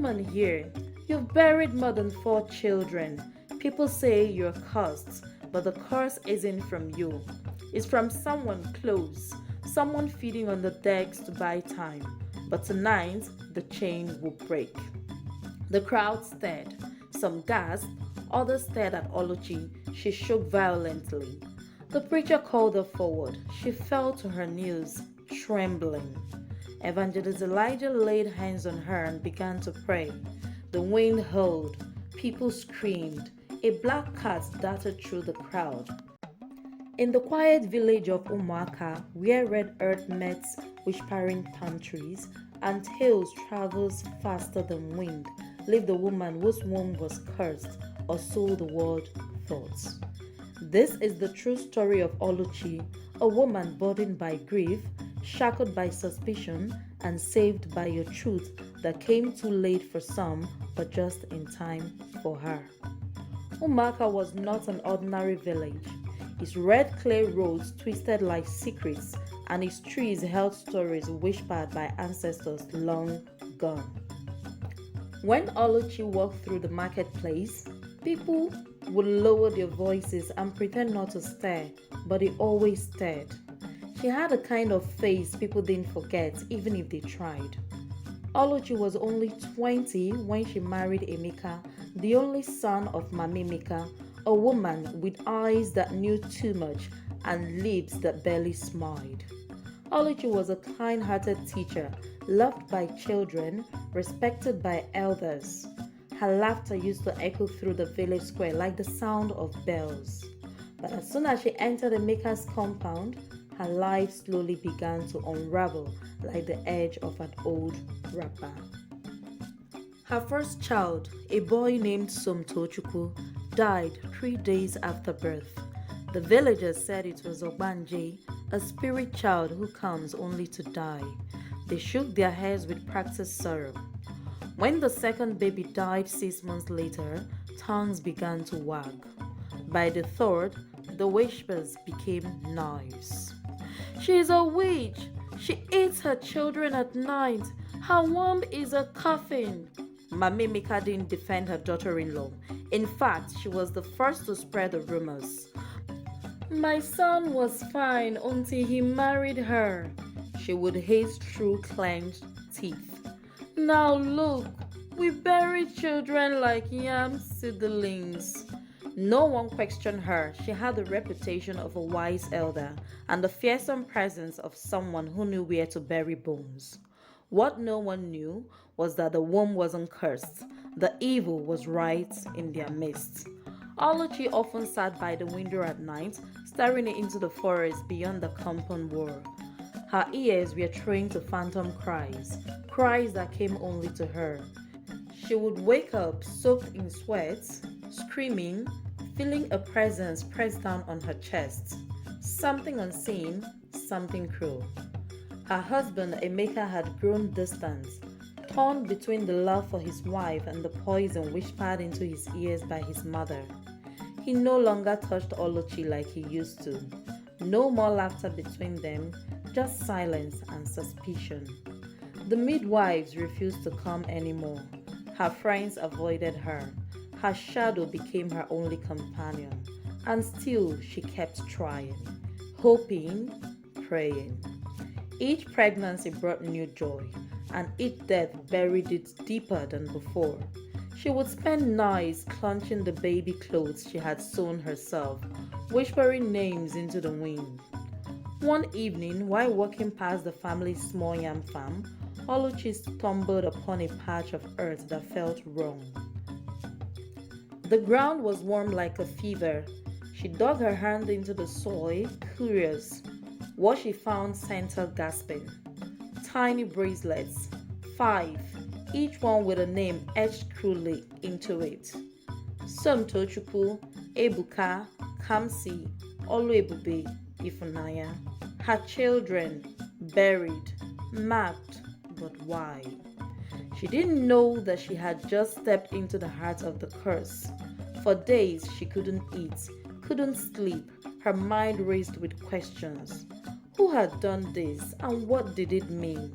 woman here, you've buried more than 4 children. People say you're cursed, but the curse isn't from you. It's from someone close, someone feeding on the decks to buy time. But tonight, the chain will break." The crowd stared. Some gasped, others stared at Oluchi. She shook violently. The preacher called her forward. She fell to her knees, trembling. Evangelist Elijah laid hands on her and began to pray. The wind howled. People screamed. A black cat darted through the crowd. In the quiet village of Umuaka, where red earth meets whispering palm trees and tales travels faster than wind, lived a woman whose womb was cursed, or so the world thought. This is the true story of Oluchi, a woman burdened by grief, shackled by suspicion, and saved by a truth that came too late for some, but just in time for her. Umuaka was not an ordinary village. Its red clay roads twisted like secrets, and its trees held stories whispered by ancestors long gone. When Oluchi walked through the marketplace, people would lower their voices and pretend not to stare, but they always stared. She had a kind of face people didn't forget, even if they tried. Oluchi was only 20 when she married Emeka, the only son of Mama Emeka, a woman with eyes that knew too much and lips that barely smiled. Oluchi was a kind-hearted teacher, loved by children, respected by elders. Her laughter used to echo through the village square like the sound of bells. But as soon as she entered Emeka's compound, her life slowly began to unravel like the edge of an old wrapper. Her first child, a boy named Somtochukwu, died 3 days after birth. The villagers said it was Obanje, a spirit child who comes only to die. They shook their heads with practiced sorrow. When the second baby died 6 months later, tongues began to wag. By the third, the whispers became knives. "She is a witch. She eats her children at night. Her womb is a coffin." Mama Emeka didn't defend her daughter-in-law. In fact, she was the first to spread the rumors. "My son was fine until he married her," she would haze through clenched teeth. "Now look, we bury children like yam seedlings." No one questioned her. She had the reputation of a wise elder and the fearsome presence of someone who knew where to bury bones. What no one knew was that the womb wasn't cursed. The evil was right in their midst. Oluchi often sat by the window at night, staring into the forest beyond the compound wall. Her ears were trained to phantom cries, cries that came only to her. She would wake up soaked in sweat, screaming, feeling a presence pressed down on her chest. Something unseen, something cruel. Her husband Emeka had grown distant, torn between the love for his wife and the poison whispered into his ears by his mother. He no longer touched Oluchi like he used to. No more laughter between them, just silence and suspicion. The midwives refused to come anymore. Her friends avoided her. Her shadow became her only companion. And still she kept trying, hoping, praying. Each pregnancy brought new joy, and each death buried it deeper than before. She would spend nights clutching the baby clothes she had sewn herself, whispering names into the wind. One evening, while walking past the family's small yam farm, Oluchi stumbled upon a patch of earth that felt wrong. The ground was warm like a fever. She dug her hand into the soil, curious. What she found sent her gasping. Tiny bracelets, 5, each one with a name etched cruelly into it. Somtochukwu, Ebuka, Kamsi, Oluebube, Ifunanya. Her children, buried, marked, but why? She didn't know that she had just stepped into the heart of the curse. For days she couldn't eat, couldn't sleep. Her mind raced with questions. Who had done this and what did it mean?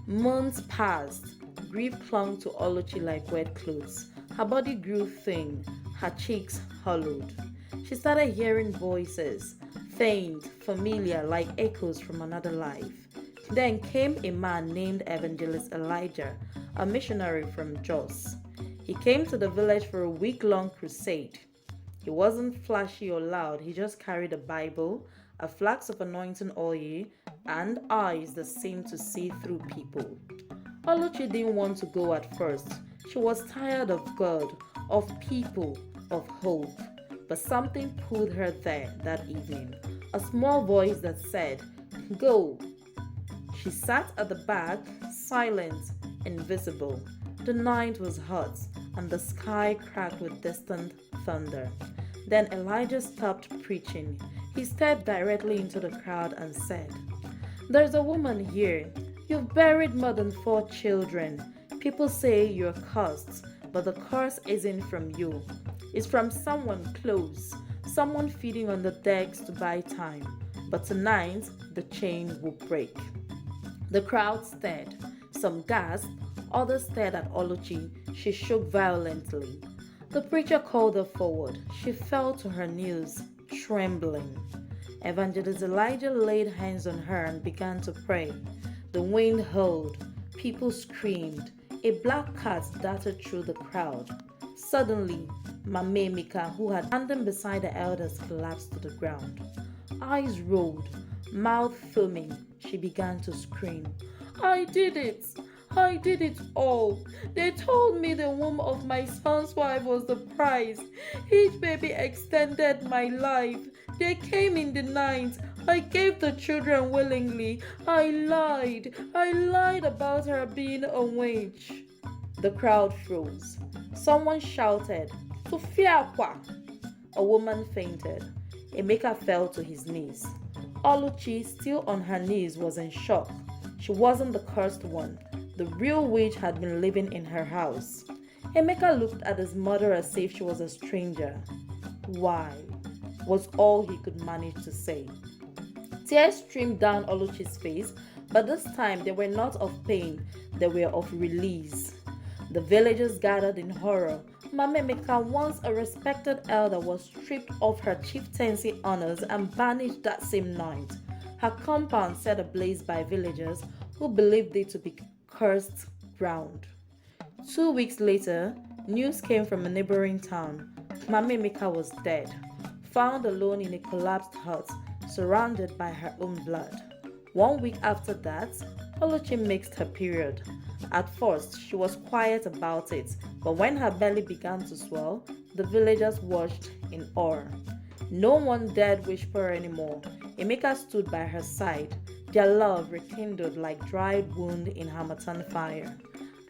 Months passed, Grief clung to Oluchi like wet clothes. Her body grew thin, her cheeks hollowed. She started hearing voices, faint, familiar, like echoes from another life. Then came a man named Evangelist Elijah, a missionary from Jos. He came to the village for a week-long crusade. He wasn't flashy or loud, he just carried a Bible, a flask of anointing oil, and eyes that seemed to see through people. Oluchi didn't want to go at first. She was tired of God, of people, of hope. But something pulled her there that evening. A small voice that said, "Go." She sat at the back, silent, invisible. The night was hot, and the sky cracked with distant thunder. Then Elijah stopped preaching. He stepped directly into the crowd and said, "There's a woman here. You've buried more than 4 children. People say you're cursed, but the curse isn't from you. It's from someone close, someone feeding on the decks to buy time. But tonight, the chain will break." The crowd stared. Some gasped, others stared at Oluchi. She shook violently. The preacher called her forward. She fell to her knees, trembling. Evangelist Elijah laid hands on her and began to pray. The wind howled. People screamed. A black cat darted through the crowd. Suddenly, Mame Mika, who had standing beside the elders, collapsed to the ground. Eyes rolled, mouth foaming, she began to scream. "I did it! I did it all! They told me the womb of my son's wife was the prize. Each baby extended my life. They came in the night. I gave the children willingly. I lied about her being a witch." The crowd froze. Someone shouted, "Sufiakwa!" A woman fainted. Emeka fell to his knees. Oluchi, still on her knees, was in shock. She wasn't the cursed one. The real witch had been living in her house. Emeka looked at his mother as if she was a stranger. "Why?" was all he could manage to say. Tears streamed down Oluchi's face, but this time they were not of pain, they were of release. The villagers gathered in horror. Mama Emeka, once a respected elder, was stripped of her chieftaincy honors and banished that same night. Her compound set ablaze by villagers who believed it to be cursed ground. 2 weeks later, news came from a neighboring town. Mama Emeka was dead, found alone in a collapsed hut, surrounded by her own blood. 1 week after that, Oluchi mixed her period. At first, she was quiet about it, but when her belly began to swell, the villagers watched in awe. No one dared whisper her anymore. Emeka stood by her side, their love rekindled like dried wood in harmattan fire.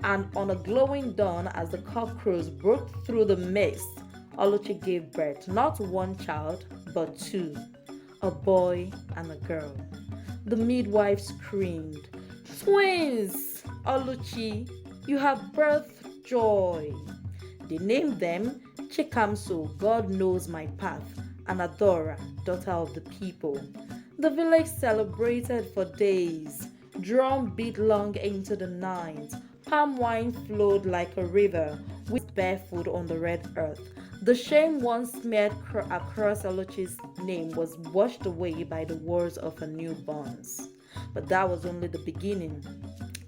And on a glowing dawn, as the cockcrows broke through the mist, Oluchi gave birth, not 1 child, but 2, a boy and a girl. The midwife screamed, "Twins! Oluchi, you have birthed joy." They named them Chikamso, God knows my path, and Adora, daughter of the people. The village celebrated for days. Drum beat long into the night. Palm wine flowed like a river, with barefoot on the red earth. The shame once smeared across Oluchi's name was washed away by the words of her newborns. But that was only the beginning.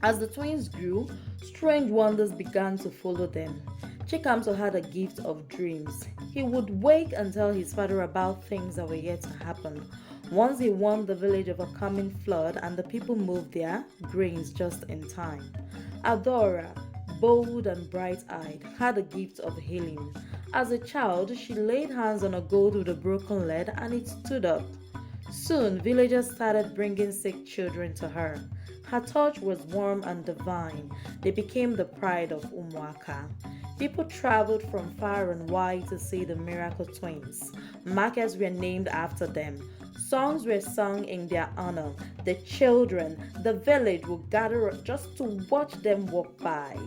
As the twins grew, strange wonders began to follow them. Chikamso had a gift of dreams. He would wake and tell his father about things that were yet to happen. Once he warned the village of a coming flood, and the people moved their grains just in time. Adora, bold and bright-eyed, had a gift of healing. As a child, she laid hands on a goat with a broken leg and it stood up. Soon, villagers started bringing sick children to her. Her touch was warm and divine. They became the pride of Umuaka. People traveled from far and wide to see the miracle twins. Markets were named after them. Songs were sung in their honor. The children, the village would gather just to watch them walk by.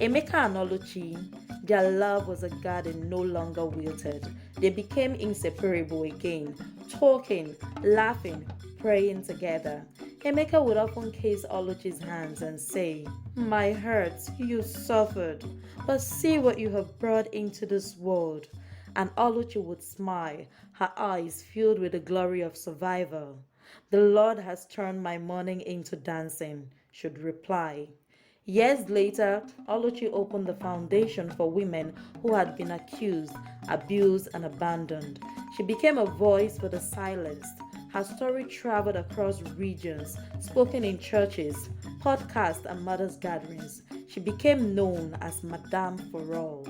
Emeka and Oluchi, their love was a garden no longer wilted. They became inseparable again, talking, laughing, praying together. Emeka would often kiss Oluchi's hands and say, "My hurt, you suffered, but see what you have brought into this world." And Oluchi would smile, her eyes filled with the glory of survival. "The Lord has turned my mourning into dancing," should reply. Years later, Oluchi opened the foundation for women who had been accused, abused, and abandoned. She became a voice for the silenced. Her story traveled across regions, spoken in churches, podcasts, and mothers' gatherings. She became known as Madame for All.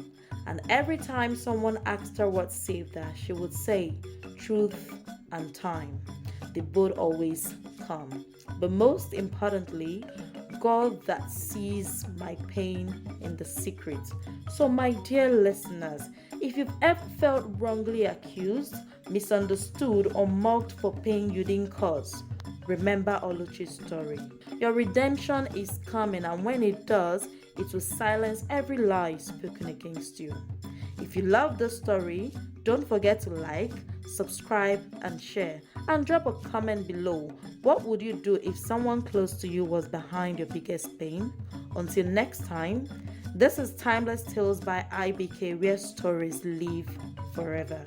And every time someone asked her what saved her, she would say, "Truth and time." They both always come. But most importantly, God that sees my pain in the secret. So, my dear listeners, if you've ever felt wrongly accused, misunderstood, or mocked for pain you didn't cause, remember Oluchi's story. Your redemption is coming, and when it does, it will silence every lie spoken against you. If you love this story, don't forget to like, subscribe, and share. And drop a comment below. What would you do if someone close to you was behind your biggest pain? Until next time, this is Timeless Tales by IBK, where stories live forever.